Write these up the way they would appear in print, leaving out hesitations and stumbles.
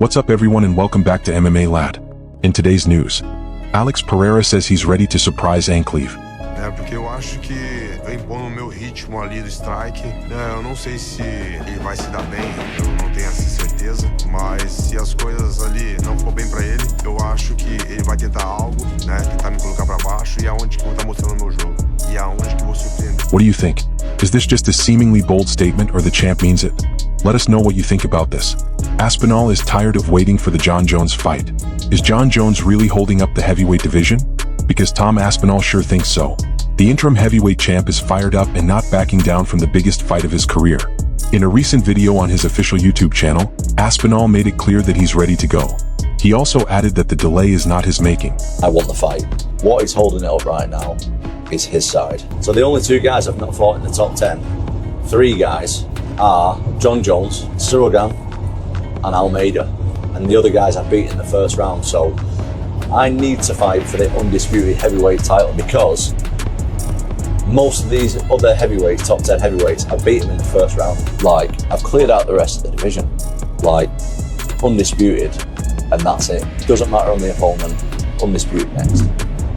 What's up everyone and welcome back to MMA Lad. In today's news, Alex Pereira says he's ready to surprise Anklaev. Porque eu acho que vem pondo o meu ritmo ali do strike. Eu não sei se ele vai se dar bem, eu não tenho essa certeza. Mas se as coisas ali não for bem pra ele, eu acho que ele vai tentar algo, né? Tentar me colocar pra baixo e aonde que eu vou estar mostrando o meu jogo. E aonde que eu vou surpreender. What do you think? Is this just a seemingly bold statement or the champ means it? Let us know what you think about this. ASPINALL is tired of waiting for the Jon Jones fight. Is Jon Jones really holding up the heavyweight division? Because Tom Aspinall sure thinks so. The interim heavyweight champ is fired up and not backing down from the biggest fight of his career. In a recent video on his official YouTube channel, Aspinall made it clear that he's ready to go. He also added that the delay is not his making. I want the fight. What is holding it up right now is his side. So the only two guys I've not fought in the top 10, three guys, are Jon Jones, Surugan, and Almeida. And the other guys I beat in the first round. So I need to fight for the undisputed heavyweight title because most of these other heavyweights, top 10 heavyweights, I've beat them in the first round. Like, I've cleared out the rest of the division. Like, undisputed, and that's it. Doesn't matter on the opponent, undisputed next.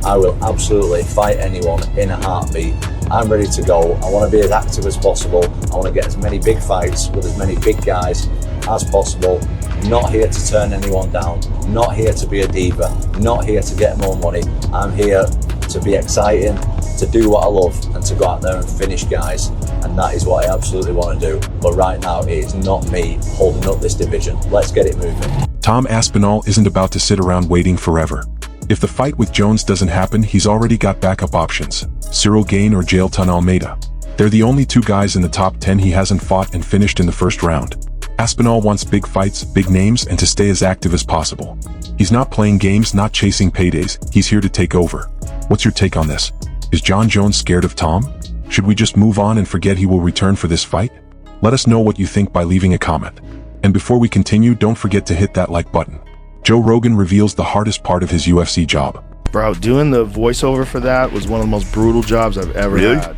I will absolutely fight anyone in a heartbeat. I'm ready to go. I want to be as active as possible. I want to get as many big fights with as many big guys as possible. Not here to turn anyone down. Not here to be a diva. Not here to get more money. I'm here to be exciting, to do what I love, and to go out there and finish guys. And that is what I absolutely want to do. But right now, it is not me holding up this division. Let's get it moving. Tom Aspinall isn't about to sit around waiting forever. If the fight with Jones doesn't happen, he's already got backup options. Cyril Gane or Jailton Almeida. They're the only two guys in the top 10 he hasn't fought and finished in the first round. Aspinall wants big fights, big names, and to stay as active as possible. He's not playing games, not chasing paydays. He's here to take over. What's your take on this? Is Jon Jones scared of Tom? Should we just move on and forget he will return for this fight? Let us know what you think by leaving a comment. And before we continue, don't forget to hit that like button. Joe Rogan reveals the hardest part of his UFC job. Bro, doing the voiceover for that was one of the most brutal jobs I've ever had.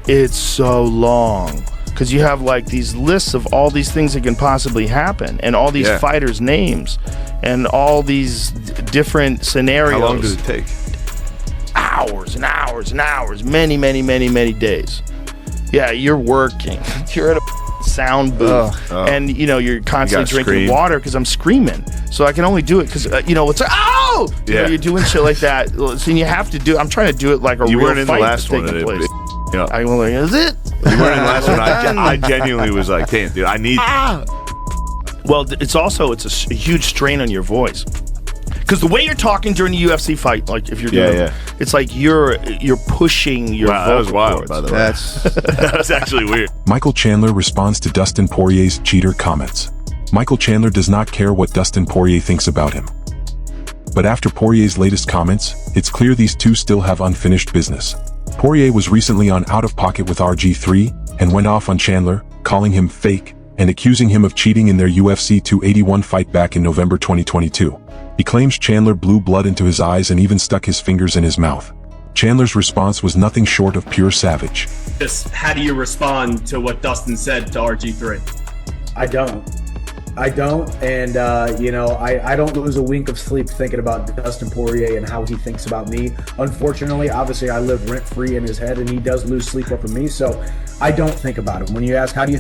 It's so long. Because you have like these lists of all these things that can possibly happen and all these fighters' names and all these different scenarios. How long does it take? Hours and hours and hours. Many, many, many, many days. Yeah, you're working. You're at a sound booth. And, you know, you're constantly drinking water because I'm screaming. So I can only do it because, you know, it's like, oh! You know, you're doing shit like that. So you have to do I'm trying to do it like a real fight that's taking place. I was like, is it? You weren't in the last one. I genuinely was like, damn, dude, I need. Well, it's a huge strain on your voice. Because the way you're talking during the UFC fight, like if you're doing it's like you're pushing your vocal that was wild, cords. by the way. That was actually weird. Michael Chandler responds to Dustin Poirier's cheater comments. Michael Chandler does not care what Dustin Poirier thinks about him. But after Poirier's latest comments, it's clear these two still have unfinished business. Poirier was recently on Out of Pocket with RG3 and went off on Chandler, calling him fake and accusing him of cheating in their UFC 281 fight back in November 2022. He claims Chandler blew blood into his eyes and even stuck his fingers in his mouth. Chandler's response was nothing short of pure savage. How do you respond to what Dustin said to RG3? I don't, and you know, I don't lose a wink of sleep thinking about Dustin Poirier and how he thinks about me. Unfortunately, obviously, I live rent-free in his head, and he does lose sleep over me, so I don't think about him. When you ask, what do you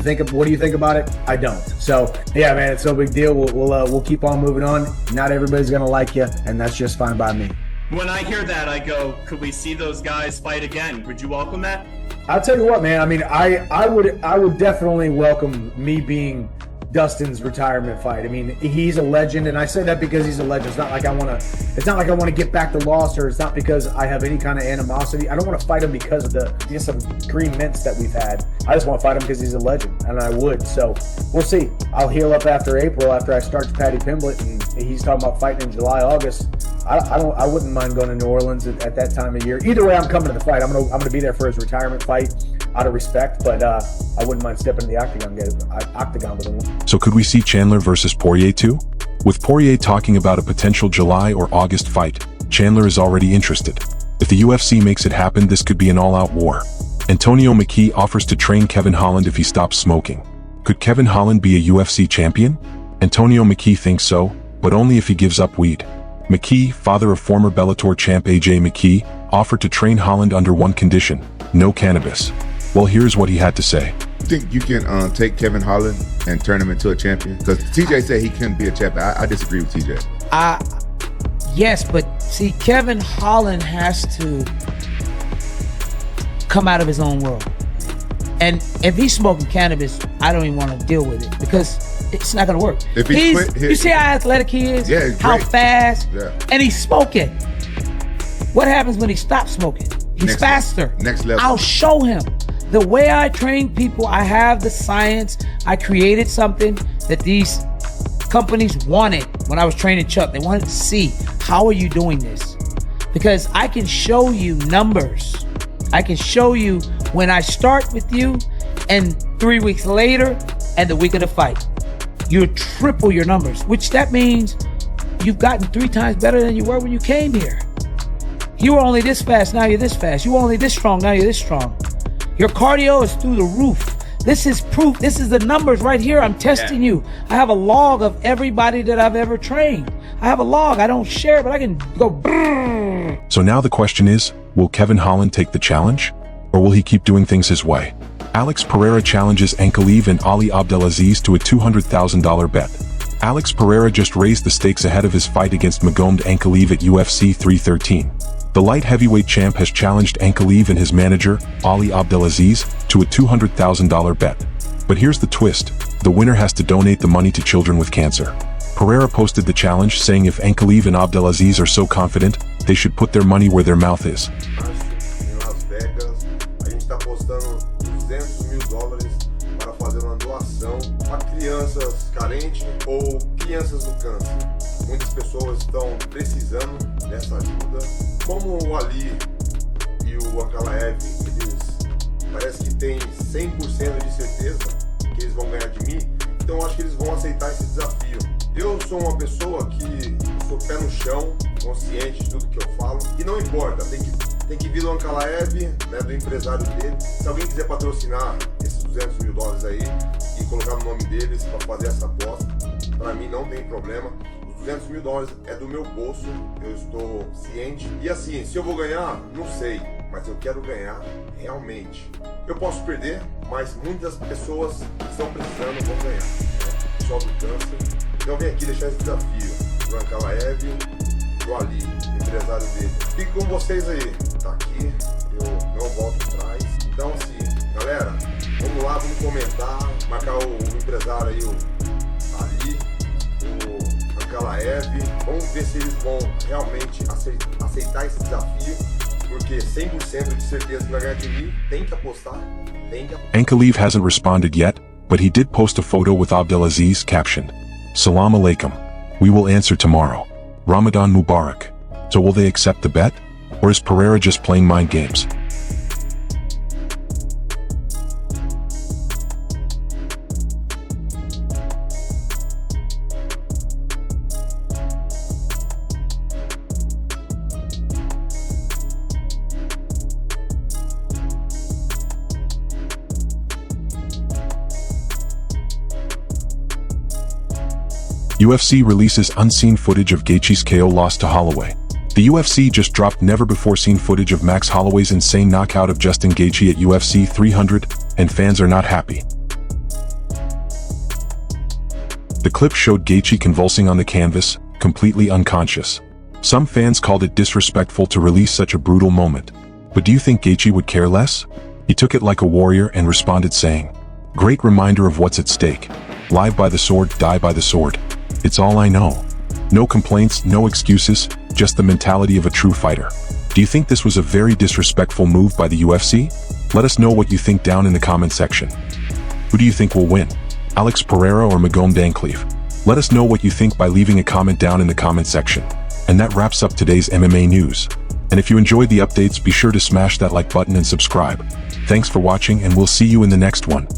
think about it? I don't. So, yeah, man, it's no big deal. We'll keep on moving on. Not everybody's gonna like you, and that's just fine by me. When I hear that, I go, could we see those guys fight again? Would you welcome that? I'll tell you what, man. I mean, I would definitely welcome me being Dustin's retirement fight. I mean, he's a legend, and I say that because he's a legend. It's not like I want to get back the loss, or it's not because I have any kind of animosity. I don't want to fight him because of just some green mints that we've had. I just want to fight him because he's a legend, and I would. So we'll see. I'll heal up after April, after I start to Paddy Pimblett, and he's talking about fighting in July, August. I wouldn't mind going to New Orleans at that time of year. Either way, I'm coming to the fight. I'm gonna be there for his retirement fight out of respect, but I wouldn't mind stepping in the octagon with him. So could we see Chandler versus Poirier too? With Poirier talking about a potential July or August fight, Chandler is already interested. If the UFC makes it happen, this could be an all-out war. Antonio McKee offers to train Kevin Holland if he stops smoking. Could Kevin Holland be a UFC champion? Antonio McKee thinks so, but only if he gives up weed. McKee, father of former Bellator champ AJ McKee, offered to train Holland under one condition: no cannabis. Well, here's what he had to say. You think you can take Kevin Holland and turn him into a champion? Because TJ said he couldn't be a champion. I disagree with TJ. Yes, but see, Kevin Holland has to come out of his own world. And if he's smoking cannabis, I don't even want to deal with it because it's not going to work. If you see how athletic he is? Yeah, how fast? Yeah. And he's smoking. What happens when he stops smoking? He's faster. Next level. I'll show him. The way I train people, I have the science. I created something that these companies wanted when I was training Chuck. They wanted to see, how are you doing this? Because I can show you numbers. I can show you when I start with you and 3 weeks later and the week of the fight, you triple your numbers, which that means you've gotten 3 times better than you were when you came here. You were only this fast, now you're this fast. You were only this strong, now you're this strong. Your cardio is through the roof. This is proof. This is the numbers right here. I'm testing you. I have a log of everybody that I've ever trained. I have a log. I don't share it, but I can go brrr. So now the question is, will Kevin Holland take the challenge? Or will he keep doing things his way? Alex Pereira challenges Anklaev and Ali Abdelaziz to a $200,000 bet. Alex Pereira just raised the stakes ahead of his fight against Magomed Anklaev at UFC 313. The light heavyweight champ has challenged Anklaev and his manager, Ali Abdelaziz, to a $200,000 bet. But here's the twist: the winner has to donate the money to children with cancer. Pereira posted the challenge, saying if Anklaev and Abdelaziz are so confident, they should put their money where their mouth is. Em Las Vegas, a gente está apostando $200 mil para fazer uma doação para crianças carentes ou crianças do câncer. Muitas pessoas estão precisando dessa ajuda. Como o Ali e o Anklaev, eles parece que tem 100% de certeza que eles vão ganhar de mim, então eu acho que eles vão aceitar esse desafio. Eu sou uma pessoa que sou pé no chão, consciente de tudo que eu falo, e não importa, tem que vir do Anklaev, né, do empresário dele. Se alguém quiser patrocinar esses $200 mil aí e colocar no nome deles para fazer essa aposta, para mim não tem problema. $200 mil é do meu bolso, eu estou ciente. E assim, se eu vou ganhar, não sei, mas eu quero ganhar realmente. Eu posso perder, mas muitas pessoas que estão precisando vão ganhar, né? Pessoal do câncer. Então vem aqui deixar esse desafio pro Anklaev, pro Ali, empresário dele. Fico com vocês aí, tá aqui, eu não volto atrás. Então assim, galera, vamos lá, vamos comentar, marcar o empresário aí, o Ali, o Anklaev, vamos ver se eles vão realmente aceitar esse desafio, porque 100% de certeza que vai ganhar de mim, tem que apostar, Anklaev hasn't responded yet, but he did post a photo with Abdelaziz captioned, "Salam alaikum. We will answer tomorrow. Ramadan Mubarak." So will they accept the bet? Or is Pereira just playing mind games? UFC releases unseen footage of Gaethje's KO loss to Holloway. The UFC just dropped never-before-seen footage of Max Holloway's insane knockout of Justin Gaethje at UFC 300, and fans are not happy. The clip showed Gaethje convulsing on the canvas, completely unconscious. Some fans called it disrespectful to release such a brutal moment. But do you think Gaethje would care less? He took it like a warrior and responded saying, "Great reminder of what's at stake. Live by the sword, die by the sword. It's all I know." No complaints, no excuses, just the mentality of a true fighter. Do you think this was a very disrespectful move by the UFC? Let us know what you think down in the comment section. Who do you think will win? Alex Pereira or Magomed Anklaev? Let us know what you think by leaving a comment down in the comment section. And that wraps up today's MMA news. And if you enjoyed the updates, be sure to smash that like button and subscribe. Thanks for watching, and we'll see you in the next one.